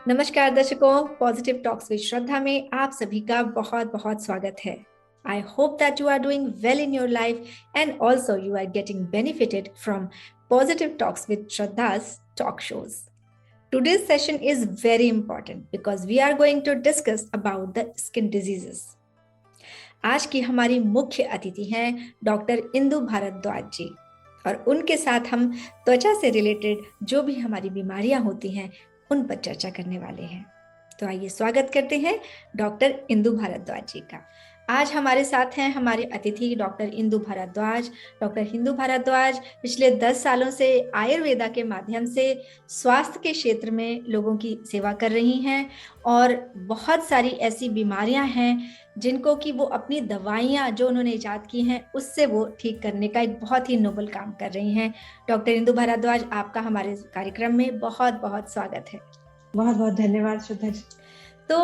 नमस्कार दर्शकों, positive talks with श्रद्धा में आप सभी का बहुत बहुत स्वागत है। I hope that you are doing well in your life and also you are getting benefited from positive talks with Shraddha's talk shows. Today's session is very important because we are going to discuss about the skin diseases. आज की हमारी मुख्य अतिथि हैं doctor Indu Bhardwaj जी और उनके साथ हम त्वचा से रिलेटेड जो भी हमारी बीमारियां होती हैं उन पर चर्चा करने वाले हैं। तो आइए स्वागत करते हैं डॉक्टर इंदु भारद्वाज जी का। आज हमारे साथ हैं हमारे अतिथि डॉक्टर इंदु भारद्वाज। डॉक्टर इंदु भारद्वाज पिछले 10 सालों से आयुर्वेदा के माध्यम से स्वास्थ्य के क्षेत्र में लोगों की सेवा कर रही हैं और बहुत सारी ऐसी बीमारियां हैं जिनको कि वो अपनी दवाइयां जो उन्होंने इजाद की हैं उससे वो ठीक करने का एक बहुत ही नोबल काम कर रही हैं। डॉक्टर इंदु भारद्वाज, आपका हमारे कार्यक्रम में बहुत बहुत स्वागत है। बहुत बहुत धन्यवाद श्रद्धा जी। तो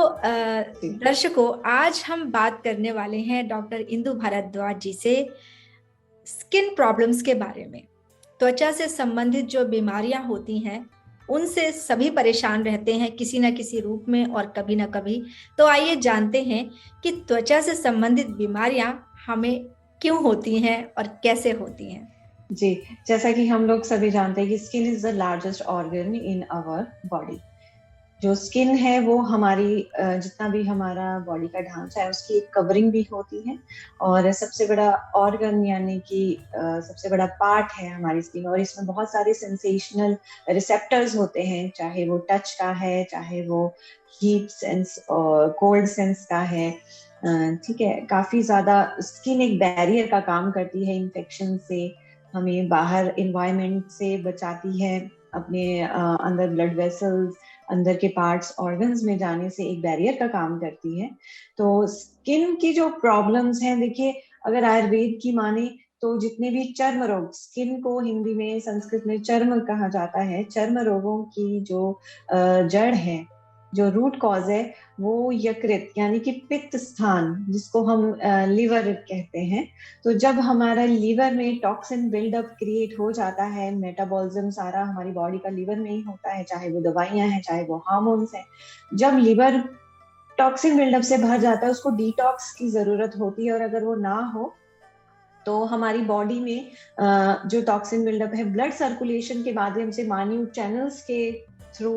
दर्शकों, आज हम बात करने वाले हैं डॉक्टर इंदु भारद्वाज जी से स्किन प्रॉब्लम्स के बारे में। त्वचा से संबंधित जो बीमारियां होती हैं उनसे सभी परेशान रहते हैं किसी न किसी रूप में और कभी न कभी। तो आइए जानते हैं कि त्वचा से संबंधित बीमारियां हमें क्यों होती हैं और कैसे होती हैं। जी, जैसा कि हम लोग सभी जानते हैं कि skin is the largest organ in our body. जो स्किन है वो हमारी जितना भी हमारा बॉडी का ढांचा है उसकी एक कवरिंग भी होती है और सबसे बड़ा ऑर्गन यानी कि सबसे बड़ा पार्ट है हमारी स्किन। और इसमें बहुत सारे सेंसेशनल रिसेप्टर्स होते हैं, चाहे वो टच का है, चाहे वो हीट सेंस और कोल्ड सेंस का है। ठीक है, काफी ज्यादा स्किन एक बैरियर का काम करती है, इन्फेक्शन से हमें बाहर एनवायरनमेंट से बचाती है, अपने अंदर ब्लड वेसल्स, अंदर के पार्ट्स ऑर्गन्स में जाने से एक बैरियर का काम करती है। तो स्किन की जो प्रॉब्लम्स हैं, देखिए अगर आयुर्वेद की माने तो जितने भी चर्म रोग, स्किन को हिंदी में संस्कृत में चर्म कहा जाता है, चर्म रोगों की जो जड़ है, जो रूट कॉज है वो यकृत यानी कि पित्त स्थान, जिसको हम लिवर कहते हैं। तो जब हमारा लिवर में टॉक्सिन बिल्डअप क्रिएट हो जाता है, मेटाबॉलिज्म सारा हमारी बॉडी का लिवर में ही होता है, चाहे वो दवाइयां हैं चाहे वो हार्मोन्स हैं। जब लिवर टॉक्सिन बिल्डअप से भर जाता है उसको डिटॉक्स की जरूरत होती है और अगर वो ना हो तो हमारी बॉडी में जो टॉक्सिन बिल्डअप है ब्लड सर्कुलेशन के माध्यम से माइन्यूट चैनल्स के थ्रू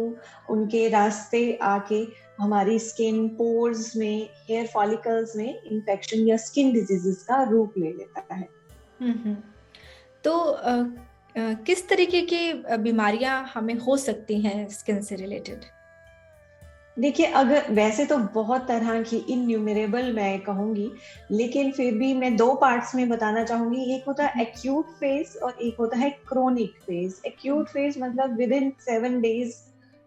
उनके रास्ते आके हमारी स्किन पोर्स में, हेयर फॉलिकल्स में इन्फेक्शन या स्किन डिजीजेस का रूप ले लेता है। तो किस तरीके की बीमारियां हमें हो सकती हैं स्किन से रिलेटेड? देखिए, अगर वैसे तो बहुत तरह की इनन्यूमरेबल मैं कहूंगी, लेकिन फिर भी मैं दो पार्ट्स में बताना चाहूंगी। एक होता है एक्यूट फेज और एक होता है क्रोनिक फेज। एक्यूट फेज मतलब विद इन 7 days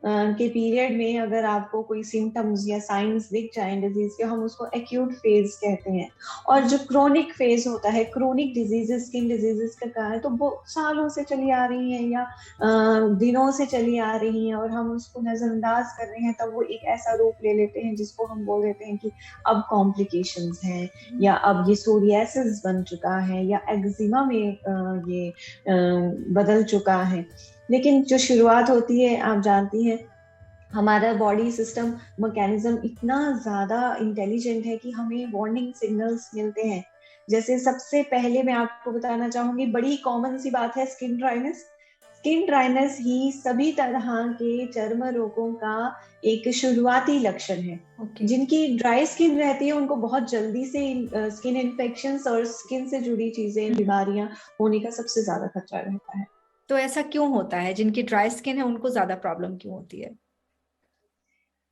के पीरियड में अगर आपको कोई सिम्टम्स या साइंस दिख जाए डिजीज के, हम उसको एक्यूट फेज कहते हैं। और जो क्रोनिक फेज होता है, क्रोनिक डिजीजेस, स्किन डिजीजेस का कारण तो वो सालों से चली आ रही हैं या दिनों से चली आ रही हैं और हम उसको नजरअंदाज कर रहे हैं, तब वो एक ऐसा रूप ले लेते हैं जिसको हम बोल देते हैं कि अब कॉम्प्लिकेशंस हैं या अब ये सोरियासिस बन चुका है या एक्जिमा में ये बदल चुका है। लेकिन जो शुरुआत होती है, आप जानती हैं हमारा बॉडी सिस्टम मैकेनिज्म इतना ज्यादा इंटेलिजेंट है कि हमें वार्निंग सिग्नल्स मिलते हैं। जैसे सबसे पहले मैं आपको बताना चाहूंगी, बड़ी कॉमन सी बात है स्किन ड्राइनेस। स्किन ड्राइनेस ही सभी तरह के चर्म रोगों का एक शुरुआती लक्षण है। जिनकी ड्राई स्किन रहती है उनको बहुत जल्दी से स्किन इन्फेक्शंस और स्किन से जुड़ी चीजें, बीमारियां होने का सबसे ज्यादा खतरा रहता है। तो ऐसा क्यों होता है? जिनकी ड्राई स्किन है उनको ज्यादा प्रॉब्लम क्यों होती है?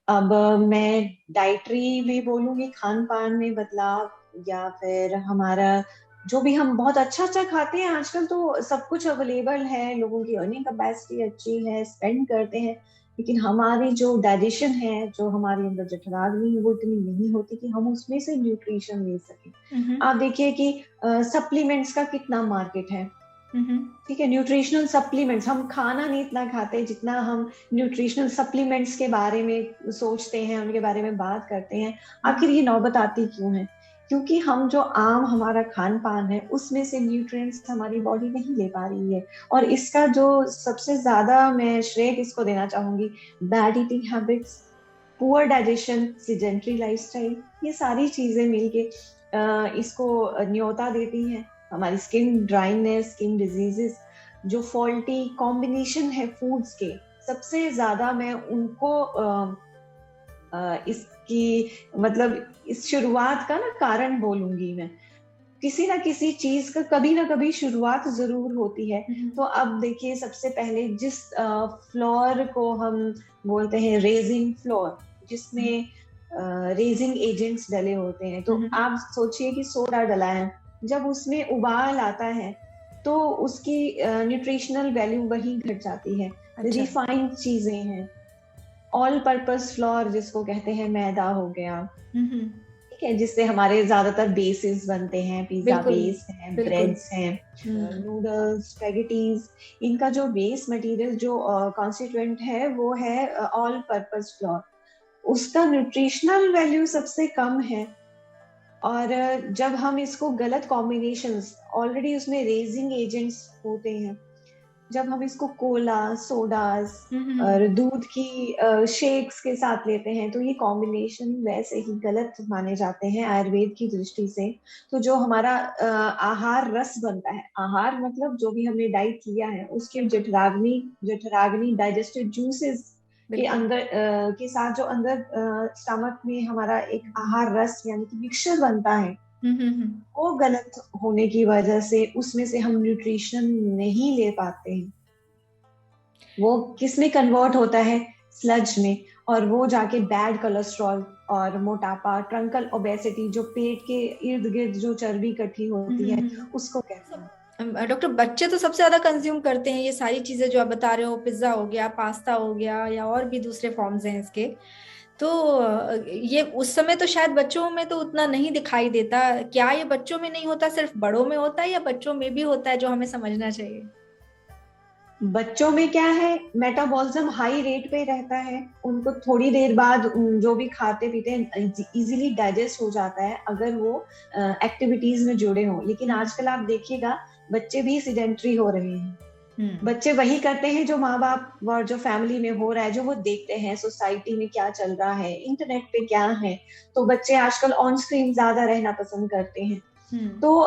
अब मैं डाइटरी भी बोलूंगी, खान पान में बदलाव, या फिर हमारा जो भी हम बहुत अच्छा अच्छा खाते हैं, आजकल तो सब कुछ अवेलेबल है, लोगों की अर्निंग कैपेसिटी अच्छी है, स्पेंड करते हैं, लेकिन हमारी जो डाइजेशन है, जो हमारे अंदर जठराग्नि है, वो इतनी नहीं होती कि हम उसमें से न्यूट्रिशन ले सकें। आप देखिए कि सप्लीमेंट्स का कितना मार्केट है। ठीक है, न्यूट्रिशनल सप्लीमेंट्स, हम खाना नहीं इतना खाते जितना हम न्यूट्रिशनल सप्लीमेंट्स के बारे में सोचते हैं, उनके बारे में बात करते हैं। आखिर ये नौबत आती क्यों है? क्योंकि हम जो आम हमारा खान पान है उसमें से न्यूट्रिएंट्स हमारी बॉडी नहीं ले पा रही है। और इसका जो सबसे ज्यादा मैं श्रेय किसको देना चाहूंगी, bad eating habits, poor digestion, sedentary lifestyle, ये सारी चीजें मिलके इसको न्योता देती हैं। हमारी स्किन ड्राइनेस, स्किन डिजीजेस, जो फॉल्टी कॉम्बिनेशन है फूड्स के, सबसे ज्यादा मैं उनको इसकी मतलब इस शुरुआत का ना कारण बोलूंगी मैं। किसी ना किसी चीज का कभी ना कभी शुरुआत जरूर होती है। तो अब देखिए, सबसे पहले जिस फ्लोर को हम बोलते हैं रेजिंग फ्लोर, जिसमें रेजिंग एजेंट्स डले होते हैं, तो आप सोचिए कि सोडा डला है, जब उसमें उबाल आता है तो उसकी न्यूट्रिशनल वैल्यू वहीं घट जाती है। रिफाइंड चीजें हैं, ऑल पर्पस फ्लोर जिसको कहते हैं, मैदा हो गया, ठीक है, जिससे हमारे ज्यादातर बेसिस बनते हैं, पिज्जा बेस हैं, ब्रेड्स हैं, नूडल्स, स्पैगेटीज, इनका जो बेस मटेरियल जो कॉन्स्टिट्यूएंट है वो है ऑल पर्पस फ्लोर। उसका न्यूट्रिशनल वैल्यू सबसे कम है। और जब हम इसको गलत कॉम्बिनेशंस, ऑलरेडी उसमें रेजिंग एजेंट्स होते हैं, जब हम इसको कोला, सोडास और दूध की शेक्स के साथ लेते हैं, तो ये कॉम्बिनेशन वैसे ही गलत माने जाते हैं आयुर्वेद की दृष्टि से। तो जो हमारा आहार रस बनता है, आहार मतलब जो भी हमने डाइट लिया है, उसके जठराग्नि डाइजेस्टेड जूसेस के अंदर के साथ जो अंदर स्टमक में हमारा एक आहार रस यानी कि मिक्सचर बनता है, वो गलत होने की वजह से उसमें से हम न्यूट्रिशन नहीं ले पाते हैं। वो किस में कन्वर्ट होता है, स्लज में, और वो जाके बैड कोलेस्ट्रॉल और मोटापा, ट्रंकल ओबेसिटी, जो पेट के इर्द गिर्द जो चर्बी इकट्ठी होती है, उसको कहते हैं। डॉक्टर, बच्चे तो सबसे ज्यादा कंज्यूम करते हैं ये सारी चीजें जो आप बता रहे हो, पिज्जा हो गया, पास्ता हो गया, या और भी दूसरे फॉर्म्स हैं इसके। तो ये उस समय तो शायद बच्चों में तो उतना नहीं दिखाई देता। क्या ये बच्चों में नहीं होता, सिर्फ बड़ों में होता है, या बच्चों में भी होता है, जो हमें समझना चाहिए? बच्चों में क्या है, मेटाबॉलिज्म हाई रेट पे रहता है, उनको थोड़ी देर बाद जो भी खाते पीते हैं इजीली डाइजेस्ट हो जाता है अगर वो एक्टिविटीज में जुड़े हों। लेकिन आजकल आप देखिएगा बच्चे भी सिडेंट्री हो रहे हैं। बच्चे वही करते हैं जो माँ बाप और जो फैमिली में हो रहा है, जो वो देखते हैं सोसाइटी में क्या चल रहा है, इंटरनेट पे क्या है। तो बच्चे आजकल ऑन स्क्रीन ज्यादा रहना पसंद करते हैं। तो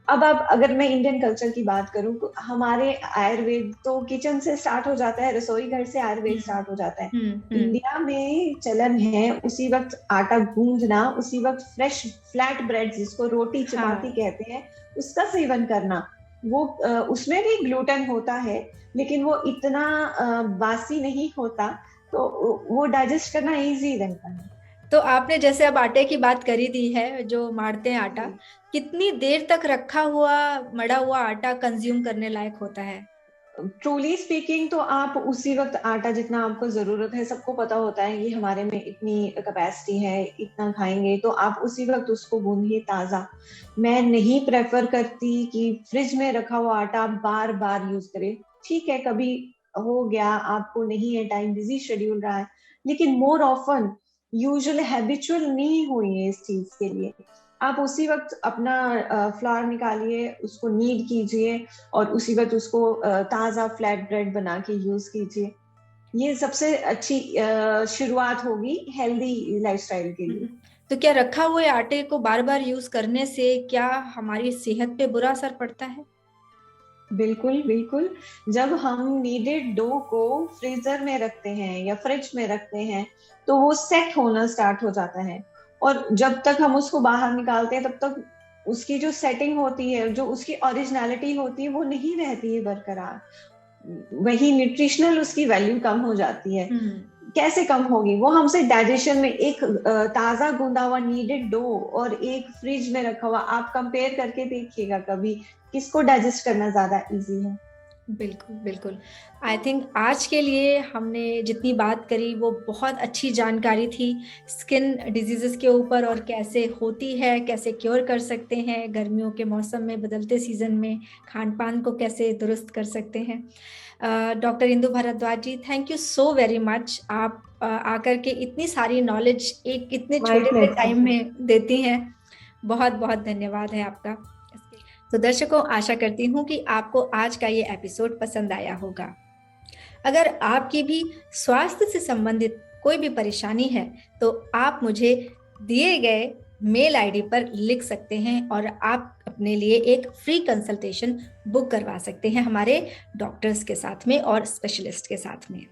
अब अगर मैं इंडियन कल्चर की बात करूं तो हमारे आयुर्वेद तो किचन से स्टार्ट हो जाता है, रसोई घर से आयुर्वेद स्टार्ट हो जाता है। इंडिया में चलन है उसी वक्त आटा गूंदना, उसी वक्त फ्रेश फ्लैट ब्रेड जिसको रोटी चपाती कहते हैं, उसका सेवन करना। वो उसमें भी ग्लूटेन होता है, लेकिन वो इतना बासी नहीं होता, तो वो डाइजेस्ट करना इजी रहता है। तो आपने जैसे अब आटे की बात करी दी है, जो मारते हैं आटा, कितनी देर तक रखा हुआ मड़ा हुआ आटा कंज्यूम करने लायक होता है? ट्रूली स्पीकिंग तो आप उसी वक्त आटा जितना आपको जरूरत है, सबको पता होता है कि हमारे में इतनी कैपेसिटी है, इतना खाएंगे, तो आप उसी वक्त उसको गूंदिए ताजा। मैं नहीं प्रेफर करती कि फ्रिज में रखा हुआ आटा बार बार यूज करें। ठीक है, कभी हो गया, आपको नहीं है टाइम, बिजी शेड्यूल रहा है, लेकिन मोर ऑफन यूजुअली हैबिचुअल नहीं हुई है इस चीज के लिए। आप उसी वक्त अपना फ्लावर निकालिए, उसको नीड कीजिए और उसी वक्त उसको ताजा फ्लैट ब्रेड बना के यूज कीजिए। ये सबसे अच्छी शुरुआत होगी हेल्दी लाइफस्टाइल के लिए। तो क्या रखा हुए आटे को बार बार यूज करने से क्या हमारी सेहत पे बुरा असर पड़ता है? बिल्कुल बिल्कुल। जब हम नीडेड डो को फ्रीजर में रखते हैं या फ्रिज में रखते हैं, तो वो सेट होना स्टार्ट हो जाता है, और जब तक हम उसको बाहर निकालते हैं तब तक उसकी जो सेटिंग होती है, जो उसकी ओरिजिनलिटी होती है, वो नहीं रहती है बरकरार। वही न्यूट्रिशनल उसकी वैल्यू कम हो जाती है। कैसे कम होगी? वो हमसे डाइजेशन में एक ताजा गूंदा हुआ नीडेड डो और एक फ्रिज में रखा हुआ, आप कंपेयर करके देखिएगा कभी, किसको डाइजेस्ट करना ज्यादा इजी है। बिल्कुल बिल्कुल। आई थिंक आज के लिए हमने जितनी बात करी वो बहुत अच्छी जानकारी थी स्किन डिजीजेस के ऊपर, और कैसे होती है, कैसे क्योर कर सकते हैं, गर्मियों के मौसम में, बदलते सीजन में खान पान को कैसे दुरुस्त कर सकते हैं। Doctor Indu Bhardwaj ji, thank you so very much. आप आकर के इतनी सारी नॉलेज एक इतने छोटे से टाइम में देती हैं, बहुत बहुत धन्यवाद है आपका। तो दर्शकों, आशा करती हूँ कि आपको आज का ये एपिसोड पसंद आया होगा। अगर आपकी भी स्वास्थ्य से संबंधित कोई भी परेशानी है तो आप मुझे दिए गए मेल आईडी पर लिख सकते हैं और आप अपने लिए एक फ्री कंसल्टेशन बुक करवा सकते हैं हमारे डॉक्टर्स के साथ में और स्पेशलिस्ट के साथ में।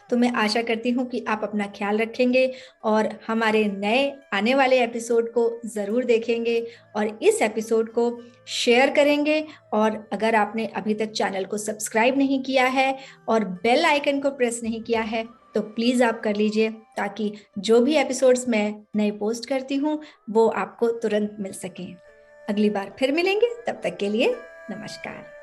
तो मैं आशा करती हूँ कि आप अपना ख्याल रखेंगे और हमारे नए आने वाले एपिसोड को ज़रूर देखेंगे और इस एपिसोड को शेयर करेंगे। और अगर आपने अभी तक चैनल को सब्सक्राइब नहीं किया है और बेल आइकन को प्रेस नहीं किया है तो प्लीज़ आप कर लीजिए, ताकि जो भी एपिसोड्स मैं नए पोस्ट करती हूँ वो आपको तुरंत मिल सकें। अगली बार फिर मिलेंगे, तब तक के लिए नमस्कार।